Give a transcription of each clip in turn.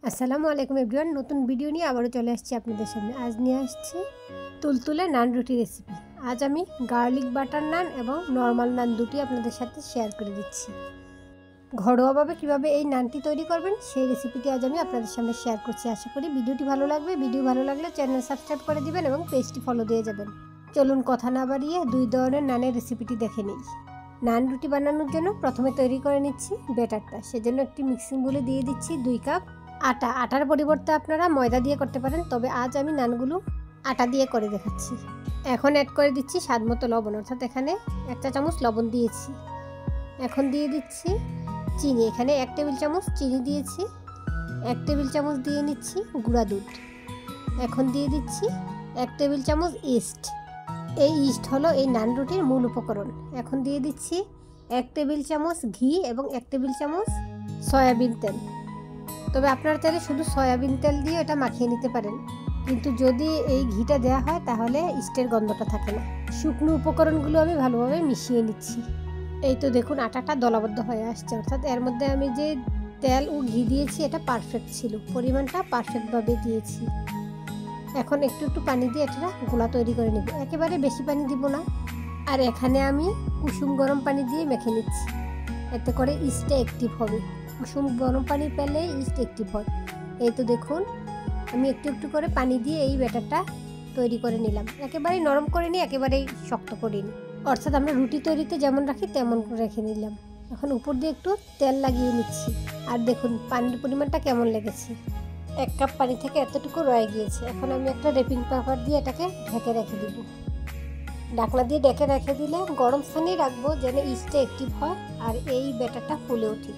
আসসালামু আলাইকুম এভরিওয়ান, নতুন ভিডিও নিয়ে আবারও চলে আসছি আপনাদের সামনে। আজ নিয়ে আসছি তুলতুলে নান রুটি রেসিপি। আজ আমি গার্লিক বাটার নান এবং নর্মাল নান দুটি আপনাদের সাথে শেয়ার করে দিচ্ছি। ঘরোয়াভাবে কীভাবে এই নানটি তৈরি করবেন সেই রেসিপিটি আজ আমি আপনাদের সামনে শেয়ার করছি। আশা করি ভিডিওটি ভালো লাগবে। ভিডিও ভালো লাগলে চ্যানেল সাবস্ক্রাইব করে দিবেন এবং পেজটি ফলো দিয়ে যাবেন। চলুন কথা না বাড়িয়ে দুই ধরনের নানের রেসিপিটি দেখে নিই। নান রুটি বানানোর জন্য প্রথমে তৈরি করে নিচ্ছি ব্যাটারটা। সেজন্য একটি মিক্সিং বোলে দিয়ে দিচ্ছি 2 কাপ আটার পরিবর্তে আপনারা ময়দা দিয়ে করতে পারেন, তবে আজ আমি নানগুলো আটা দিয়ে করে দেখাচ্ছি। এখন অ্যাড করে দিচ্ছি স্বাদমতো লবণ, অর্থাৎ এখানে 1 চা চামচ লবণ দিয়েছি। এখন দিয়ে দিচ্ছি চিনি, এখানে 1 টেবিল চামচ চিনি দিয়েছি। 1 টেবিল চামচ দিয়ে নিচ্ছি গুঁড়া দুধ। এখন দিয়ে দিচ্ছি 1 টেবিল চামচ ইস্ট। এই ইস্ট হলো এই নান রুটির মূল উপকরণ। এখন দিয়ে দিচ্ছি 1 টেবিল চামচ ঘি এবং 1 টেবিল চামচ সয়াবিন তেল। তবে আপনারা চাইলে শুধু সয়াবিন তেল দিয়ে এটা মাখিয়ে নিতে পারেন, কিন্তু যদি এই ঘিটা দেওয়া হয় তাহলে ইস্টের গন্ধটা থাকে না। শুকনো উপকরণগুলো আমি ভালোভাবে মিশিয়ে নিচ্ছি। এই তো দেখুন আটাটা দলাবদ্ধ হয়ে আসছে, অর্থাৎ এর মধ্যে আমি যে তেল ও ঘি দিয়েছি এটা পারফেক্ট ছিল, পরিমাণটা পারফেক্টভাবে দিয়েছি। এখন একটু একটু পানি দিয়ে এটা গোলা তৈরি করে নেব, একেবারে বেশি পানি দিব না। আর এখানে আমি কুসুম গরম পানি দিয়ে মেখে নিচ্ছি, এতে করে ইস্টটা অ্যাক্টিভ হবে। কুসুম গরম পানি পেলে ইস্ট অ্যাক্টিভ হয়। এই তো দেখুন আমি একটু একটু করে পানি দিয়ে এই ব্যাটারটা তৈরি করে নিলাম। একেবারেই নরম করে নিই, একেবারেই শক্ত করিনি, অর্থাৎ আমরা রুটি তৈরিতে যেমন রাখি তেমন রেখে নিলাম। এখন উপর দিয়ে একটু তেল লাগিয়ে নিচ্ছি। আর দেখুন পানির পরিমাণটা কেমন লেগেছে। 1 কাপ পানি থেকে এতটুকু রয়ে গিয়েছে। এখন আমি একটা রেপিং পেপার দিয়ে এটাকে ঢেকে রেখে দিব। ঢাকনা দিয়ে ঢেকে রেখে দিলে গরম স্থানেই রাখবো যেন ইস্টটা অ্যাক্টিভ হয় আর এই ব্যাটারটা ফুলে ওঠে।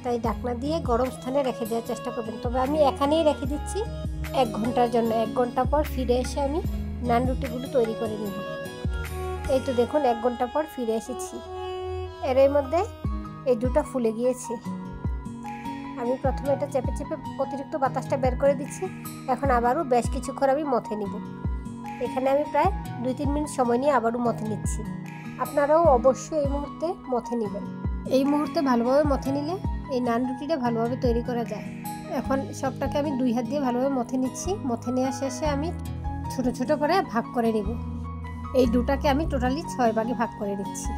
তাই ঢাকনা দিয়ে গরম স্থানে রেখে দেওয়ার চেষ্টা করবেন। তবে আমি এখানেই রেখে দিচ্ছি 1 ঘন্টার জন্য। 1 ঘন্টা পর ফিরে এসে আমি নান রুটিগুলো তৈরি করে নেব। এই তো দেখুন 1 ঘন্টা পর ফিরে এসেছি। এর মধ্যে এই দুটো ফুলে গিয়েছে। আমি প্রথমে এটা চেপে চেপে অতিরিক্ত বাতাসটা বের করে দিচ্ছি। এখন আবারও বেশ কিছুক্ষণ আমি মথে নিব। এখানে আমি প্রায় 2-3 মিনিট সময় নিয়ে আবারও মথে নিচ্ছি। আপনারাও অবশ্যই এই মুহূর্তে মথে নেবেন। এই মুহূর্তে ভালোভাবে মথে নিলে এই নান রুটিটা ভালোভাবে তৈরি করা যায়। এখন সবটাকে আমি 2 হাত দিয়ে ভালোভাবে মথে নিচ্ছি। মথে নেওয়া শেষে আমি ছোট ছোট করে ভাগ করে নিব। এই দুটাকে আমি টোটালি 6 ভাগে ভাগ করে নিচ্ছি।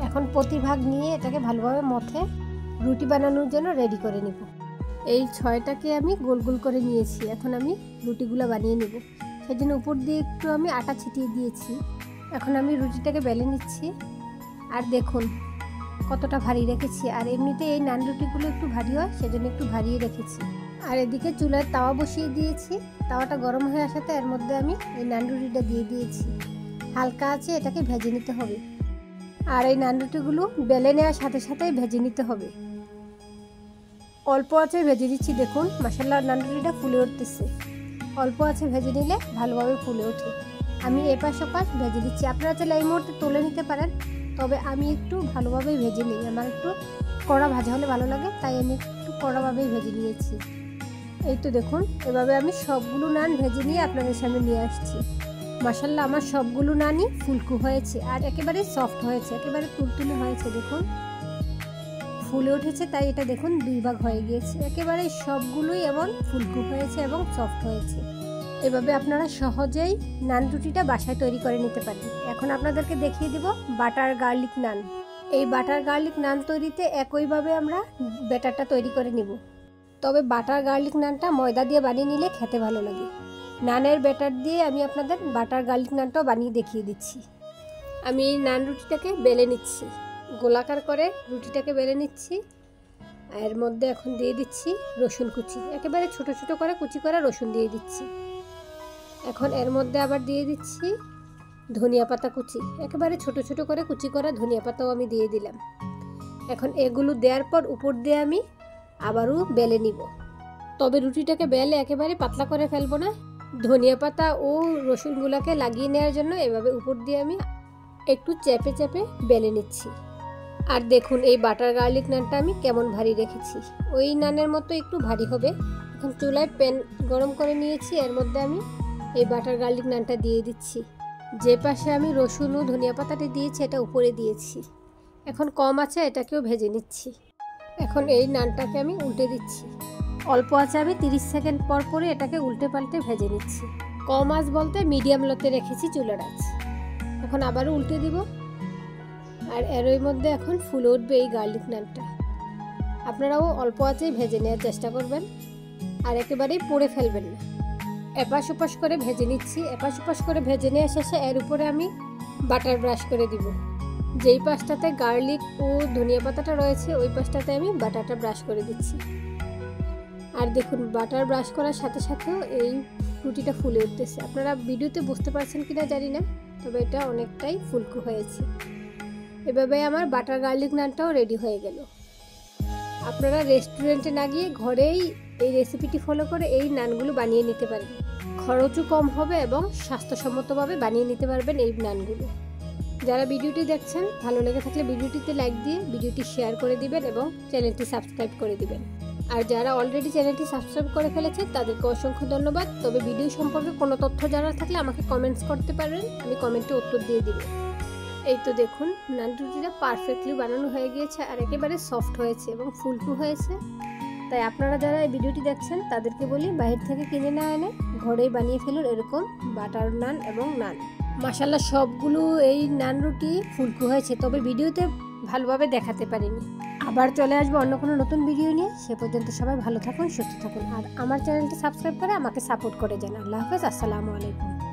এখন প্রতি ভাগ নিয়ে এটাকে ভালোভাবে মথে রুটি বানানোর জন্য রেডি করে নিব। এই 6টাকে আমি গোল গোল করে নিয়েছি। এখন আমি রুটিগুলো বানিয়ে নিব। সেজন্য উপর দিয়ে একটু আমি আটা ছিটিয়ে দিয়েছি। এখন আমি রুটিটাকে বেলে নিচ্ছি। আর দেখুন কতটা ভারী রেখেছি। আর এমনিতে এই নান রুটিগুলো একটু ভারী হয়, সেজন্য একটু ভারিয়ে রেখেছি। আর এদিকে চুলায় তাওয়া বসিয়ে দিয়েছি। তাওয়াটা গরম হয়ে আসাতে এর মধ্যে আমি এই নান রুটিটা দিয়ে দিয়েছি। হালকা আছে এটাকে ভেজে নিতে হবে। আর এই নান রুটিগুলো বেলে নেওয়ার সাথে সাথেই ভেজে নিতে হবে। অল্প আছে ভেজে দিচ্ছি। দেখুন মাশাআল্লাহ নান রুটিটা ফুলে উঠতেছে। অল্প আছে ভেজে নিলে ভালোভাবে ফুলে ওঠে। আমি এপাশ ওপাশ ভেজে দিচ্ছি। আপনারা চাইলে এই মুহূর্তে তুলে নিতে পারেন, তবে আমি একটু ভালোভাবেই ভেজে নিই। আমার একটু কড়া ভাজা হলে ভালো লাগে, তাই আমি একটু কড়াভাবেই ভেজে নিয়েছি। এই তো দেখুন এভাবে আমি সবগুলো নান ভেজে নিয়ে আপনাদের সামনে নিয়ে আসছি। মাশাআল্লাহ আমার সবগুলো নানই ফুলকু হয়েছে আর একেবারে সফট হয়েছে, একেবারে তুলতুলে হয়েছে। দেখুন ফুলে উঠেছে, তাই এটা দেখুন 2 ভাগ হয়ে গিয়েছে। একেবারে সবগুলোই এমন ফুলকু হয়েছে এবং সফট হয়েছে। এভাবে আপনারা সহজেই নান রুটিটা বাসায় তৈরি করে নিতে পারেন। এখন আপনাদেরকে দেখিয়ে দিব বাটার গার্লিক নান। এই বাটার গার্লিক নান তৈরিতে একইভাবে আমরা ব্যাটারটা তৈরি করে নিব। তবে বাটার গার্লিক নানটা ময়দা দিয়ে বানিয়ে নিলে খেতে ভালো লাগে। নানের ব্যাটার দিয়ে আমি আপনাদের বাটার গার্লিক নানটাও বানিয়ে দেখিয়ে দিচ্ছি। আমি এই নান রুটিটাকে বেলে নিচ্ছি, গোলাকার করে রুটিটাকে বেলে নিচ্ছি। এর মধ্যে এখন দিয়ে দিচ্ছি রসুন কুচি, একেবারে ছোট ছোট করে কুচি করা রসুন দিয়ে দিচ্ছি। এখন এর মধ্যে আবার দিয়ে দিচ্ছি ধনিয়া পাতা কুচি, একেবারে ছোট ছোট করে কুচি করা ধনিয়া পাতাও আমি দিয়ে দিলাম। এখন এগুলো দেওয়ার পর উপর দিয়ে আমি আবারও বেলে নিব। তবে রুটিটাকে বেলে একেবারে পাতলা করে ফেলবো না। ধনিয়া পাতা ও রসুনগুলোকে লাগিয়ে নেওয়ার জন্য এভাবে উপর দিয়ে আমি একটু চেপে চেপে বেলে নিচ্ছি। আর দেখুন এই বাটার গার্লিক নানটা আমি কেমন ভারী রেখেছি, ওই নানের মতো একটু ভারী হবে। এখন চুলায় প্যান গরম করে নিয়েছি, এর মধ্যে আমি এই বাটার গার্লিক নানটা দিয়ে দিচ্ছি। যে পাশে আমি রসুন ও ধনিয়া পাতাটা দিয়েছি এটা উপরে দিয়েছি। এখন কম আছে এটাকেও ভেজে নিচ্ছি। এখন এই নানটাকে আমি উল্টে দিচ্ছি। অল্প আছে আমি 30 সেকেন্ড পর পরে এটাকে উল্টে পাল্টে ভেজে নিচ্ছি। কম আঁচ বলতে মিডিয়াম লোতে রেখেছি চুলার আঁচ। এখন আবারও উল্টে দিব। আর এরই মধ্যে এখন ফুলে উঠবে এই গার্লিক নানটা। আপনারাও অল্প আঁচেই ভেজে নেওয়ার চেষ্টা করবেন আর একেবারেই পুড়ে ফেলবেন না। এপাশ ওপাশ করে ভেজে নিচ্ছি। এপাশ ওপাশ করে ভেজে নেওয়া শেষে এর উপরে আমি বাটার ব্রাশ করে দিব। যেই পাশটাতে গার্লিক ও ধনিয়া পাতাটা রয়েছে ওই পাশটাতে আমি বাটারটা ব্রাশ করে দিচ্ছি। আর দেখুন বাটার ব্রাশ করার সাথে সাথেও এই রুটিটা ফুলে উঠতেছে। আপনারা ভিডিওতে বুঝতে পারছেন কিনা জানি না, তবে এটা অনেকটাই ফুলকো হয়েছে। এভাবে আমার বাটার গার্লিক নানটাও রেডি হয়ে গেল। আপনারা রেস্টুরেন্টে না গিয়ে ঘরেই এই রেসিপিটি ফলো করে এই নানগুলো বানিয়ে নিতে পারেন। খরচও কম হবে এবং স্বাস্থ্যসম্মতভাবে বানিয়ে নিতে পারবেন এই নানগুলো। যারা ভিডিওটি দেখছেন ভালো লেগে থাকলে ভিডিওটিতে লাইক দিয়ে ভিডিওটি শেয়ার করে দিবেন এবং চ্যানেলটি সাবস্ক্রাইব করে দিবেন। আর যারা অলরেডি চ্যানেলটি সাবস্ক্রাইব করে ফেলেছেন তাদেরকে অসংখ্য ধন্যবাদ। তবে ভিডিও সম্পর্কে কোনো তথ্য জানার থাকলে আমাকে কমেন্টস করতে পারেন, আমি কমেন্টে উত্তর দিয়ে দিব। এই তো দেখুন নান রুটিটা পারফেক্টলি বানানো হয়ে গিয়েছে আর একেবারে সফট হয়েছে এবং ফুলকো হয়েছে। তাই আপনারা যারা এই ভিডিওটি দেখছেন তাদেরকে বলি বাইরে থেকে কিনে না এনে ঘরেই বানিয়ে ফেলুন এরকম বাটার নান এবং নান। মাশাআল্লাহ সবগুলো এই নান রুটি ফুলকো হয়েছে, তবে ভিডিওতে ভালোভাবে দেখাতে পারিনি। আবার চলে আসবো অন্য কোনো নতুন ভিডিও নিয়ে। সে পর্যন্ত সবাই ভালো থাকুন, সুস্থ থাকুন আর আমার চ্যানেলটি সাবস্ক্রাইব করে আমাকে সাপোর্ট করে যান। আল্লাহ হাফেজ, আসসালামু আলাইকুম।